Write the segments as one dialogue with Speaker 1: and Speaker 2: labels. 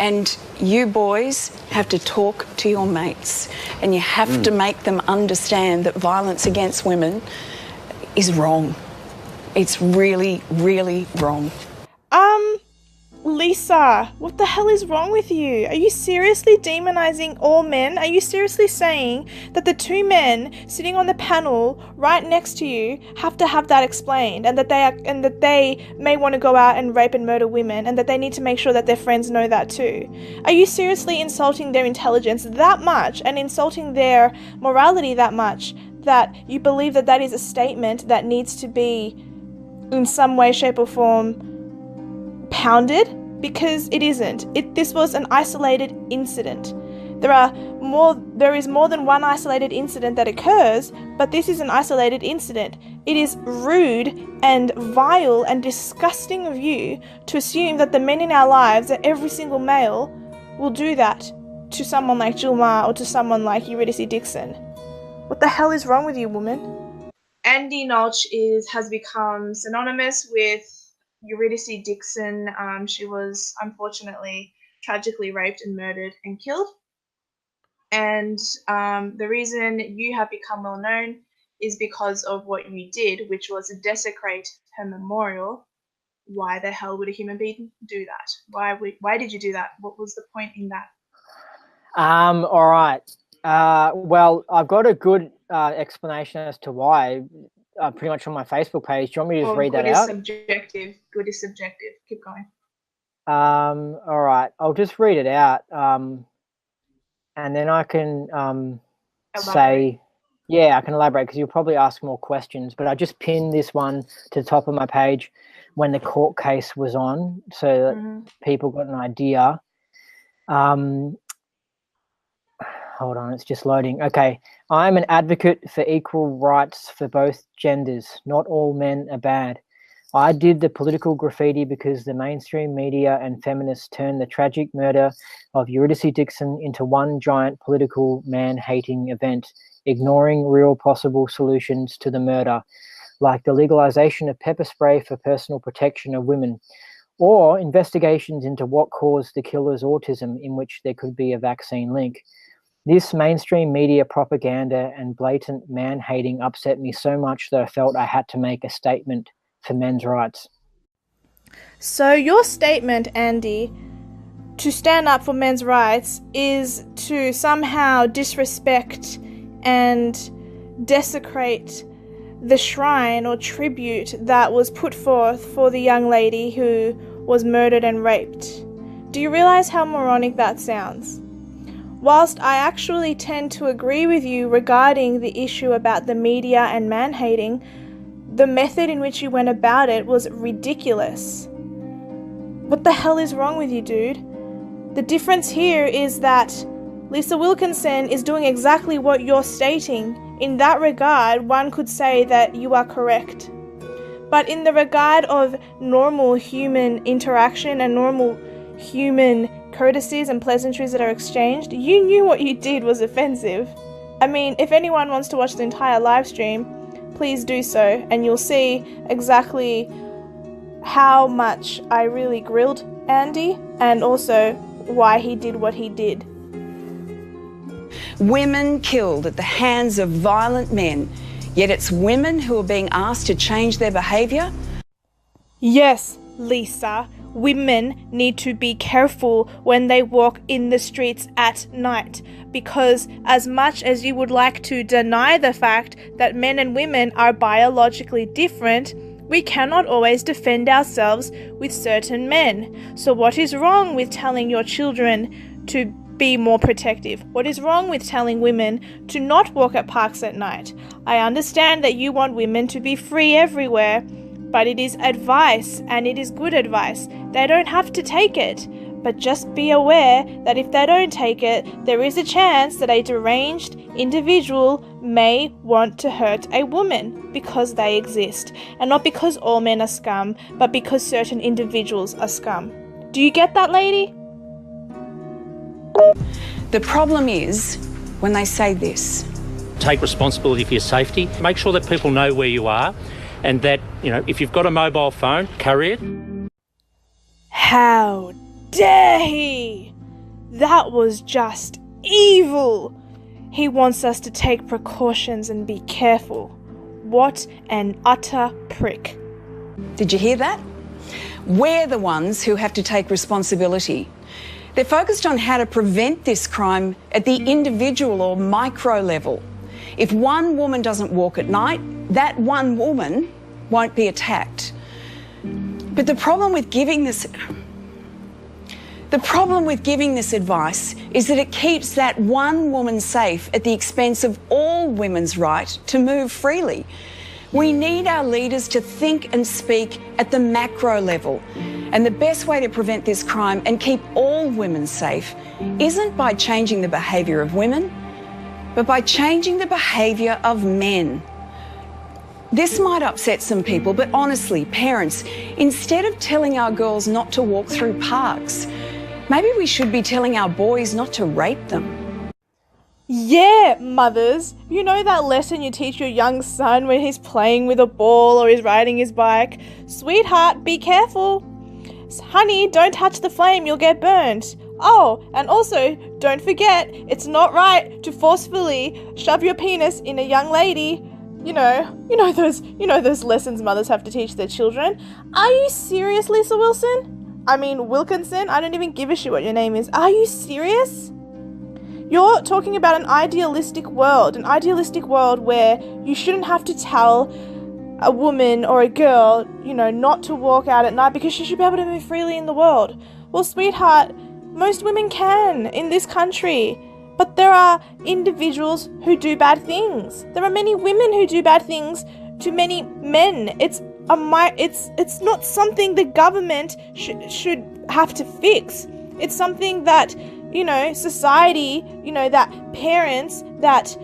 Speaker 1: And you boys have to talk to your mates, and you have to make them understand that violence against women is wrong. It's really, really wrong.
Speaker 2: Lisa, what the hell is wrong with you? Are you seriously demonizing all men? Are you seriously saying that the two men sitting on the panel right next to you have to have that explained, and that they may want to go out and rape and murder women, and that they need to make sure that their friends know that too? Are you seriously insulting their intelligence that much and insulting their morality that much that you believe that that is a statement that needs to be in some way, shape or form pounded? Because it isn't. This was an isolated incident. There is more than one isolated incident that occurs, but this is an isolated incident. It is rude and vile and disgusting of you to assume that the men in our lives, that every single male, will do that to someone like Jilma or to someone like Eurydice Dixon. What the hell is wrong with you, woman? Andy Nolch has become synonymous with Eurydice Dixon. She was unfortunately tragically raped and murdered and killed. And the reason you have become well known is because of what you did, which was to desecrate her memorial. Why the hell would a human being do that? Why did you do that? What was the point in that?
Speaker 3: All right. Well, I've got a good explanation as to why. Pretty much on my Facebook page. Do you want me to just read that out?
Speaker 2: Good is subjective. Keep going.
Speaker 3: All right. I'll just read it out. And then I can say, yeah, I can elaborate because you'll probably ask more questions. But I just pinned this one to the top of my page when the court case was on, so that people got an idea. Hold on, it's just loading. Okay. I'm an advocate for equal rights for both genders. Not all men are bad. I did the political graffiti because the mainstream media and feminists turned the tragic murder of Eurydice Dixon into one giant political man-hating event, ignoring real possible solutions to the murder, like the legalization of pepper spray for personal protection of women, or investigations into what caused the killer's autism, in which there could be a vaccine link. This mainstream media propaganda and blatant man-hating upset me so much that I felt I had to make a statement for men's rights.
Speaker 2: So your statement, Andy, to stand up for men's rights is to somehow disrespect and desecrate the shrine or tribute that was put forth for the young lady who was murdered and raped. Do you realize how moronic that sounds? Whilst I actually tend to agree with you regarding the issue about the media and man-hating, the method in which you went about it was ridiculous. What the hell is wrong with you, dude? The difference here is that Lisa Wilkinson is doing exactly what you're stating. In that regard, one could say that you are correct. But in the regard of normal human interaction and normal human courtesies and pleasantries that are exchanged, you knew what you did was offensive. I mean, if anyone wants to watch the entire live stream, please do so, and you'll see exactly how much I really grilled Andy, and also why he did what he did.
Speaker 1: Women killed at the hands of violent men, yet it's women who are being asked to change their behaviour?
Speaker 2: Yes, Lisa. Women need to be careful when they walk in the streets at night, because as much as you would like to deny the fact that men and women are biologically different, we cannot always defend ourselves with certain men. So what is wrong with telling your children to be more protective? What is wrong with telling women to not walk at parks at night? I understand that you want women to be free everywhere, but it is advice, and it is good advice. They don't have to take it, but just be aware that if they don't take it, there is a chance that a deranged individual may want to hurt a woman because they exist, and not because all men are scum, but because certain individuals are scum. Do you get that, lady?
Speaker 1: The problem is when they say this.
Speaker 4: Take responsibility for your safety. Make sure that people know where you are, and that, if you've got a mobile phone, carry it.
Speaker 2: How dare he? That was just evil. He wants us to take precautions and be careful. What an utter prick.
Speaker 1: Did you hear that? We're the ones who have to take responsibility. They're focused on how to prevent this crime at the individual or micro level. If one woman doesn't walk at night, that one woman won't be attacked. But the problem with giving this advice is that it keeps that one woman safe at the expense of all women's right to move freely. We need our leaders to think and speak at the macro level. And the best way to prevent this crime and keep all women safe isn't by changing the behaviour of women, but by changing the behaviour of men. This might upset some people, but honestly, parents, instead of telling our girls not to walk through parks, maybe we should be telling our boys not to rape them.
Speaker 2: Yeah, mothers. You know that lesson you teach your young son when he's playing with a ball or he's riding his bike? Sweetheart, be careful. Honey, don't touch the flame, you'll get burnt. Oh, and also, don't forget, it's not right to forcefully shove your penis in a young lady. You know those lessons mothers have to teach their children. Are you serious, Lisa Wilkinson? I don't even give a shit what your name is. Are you serious? You're talking about an idealistic world where you shouldn't have to tell a woman or a girl, not to walk out at night because she should be able to move freely in the world. Well, sweetheart, most women can in this country, but there are individuals who do bad things. There are many women who do bad things to many men. It's not something the government should have to fix. It's something that, society, that parents, that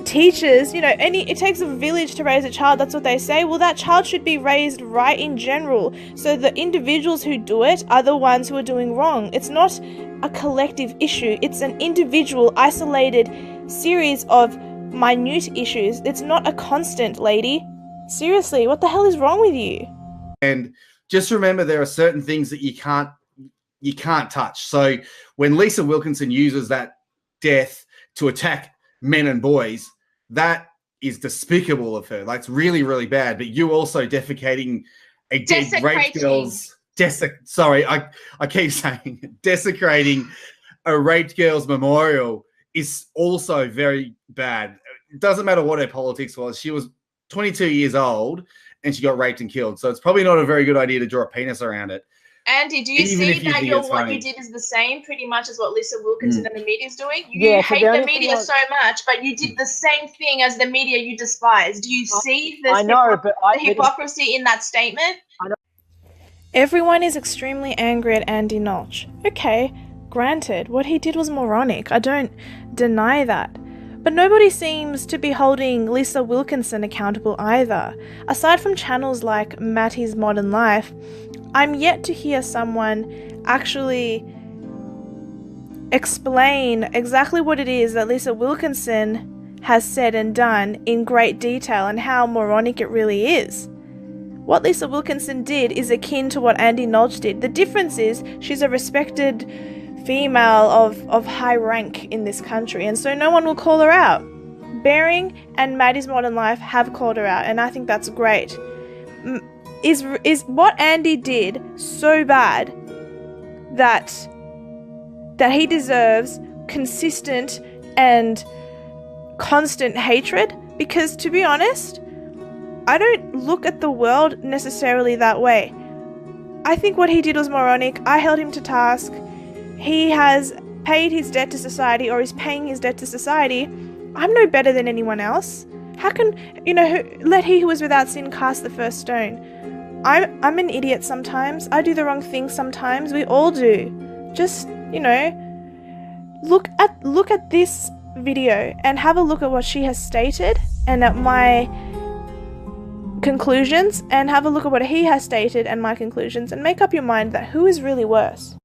Speaker 2: teachers, it takes a village to raise a child, that's what they say. Well, that child should be raised right in general. So the individuals who do it are the ones who are doing wrong. It's not a collective issue. It's an individual, isolated series of minute issues. It's not a constant, lady. Seriously, what the hell is wrong with you?
Speaker 5: And just remember, there are certain things that you can't touch. So when Lisa Wilkinson uses that death to attack men and boys, that is despicable of her. Like, it's really, really bad. But you also defecating a dead raped girl's I keep saying desecrating a raped girl's memorial is also very bad. It doesn't matter what her politics was. She was 22 years old and she got raped and killed. So it's probably not a very good idea to draw a penis around it.
Speaker 6: Andy, do you see that what you did is the same pretty much as what Lisa Wilkinson and the media is doing? You hate the media so much, but you did the same thing as the media you despise. Do you see the hypocrisy in that statement?
Speaker 2: Everyone is extremely angry at Andy Nolch. Okay, granted, what he did was moronic. I don't deny that. But nobody seems to be holding Lisa Wilkinson accountable either. Aside from channels like Matty's Modern Life, I'm yet to hear someone actually explain exactly what it is that Lisa Wilkinson has said and done in great detail and how moronic it really is. What Lisa Wilkinson did is akin to what Andy Nolch did. The difference is she's a respected female of high rank in this country, and so no one will call her out. Bearing and Maddie's Modern Life have called her out, and I think that's great. Is what Andy did so bad that he deserves consistent and constant hatred? Because, to be honest, I don't look at the world necessarily that way. I think what he did was moronic. I held him to task. He has paid his debt to society, or is paying his debt to society. I'm no better than anyone else. How can, let he who was without sin cast the first stone. I'm an idiot sometimes. I do the wrong thing sometimes. We all do. Just, look at this video and have a look at what she has stated and at my conclusions, and have a look at what he has stated and my conclusions, and make up your mind that who is really worse.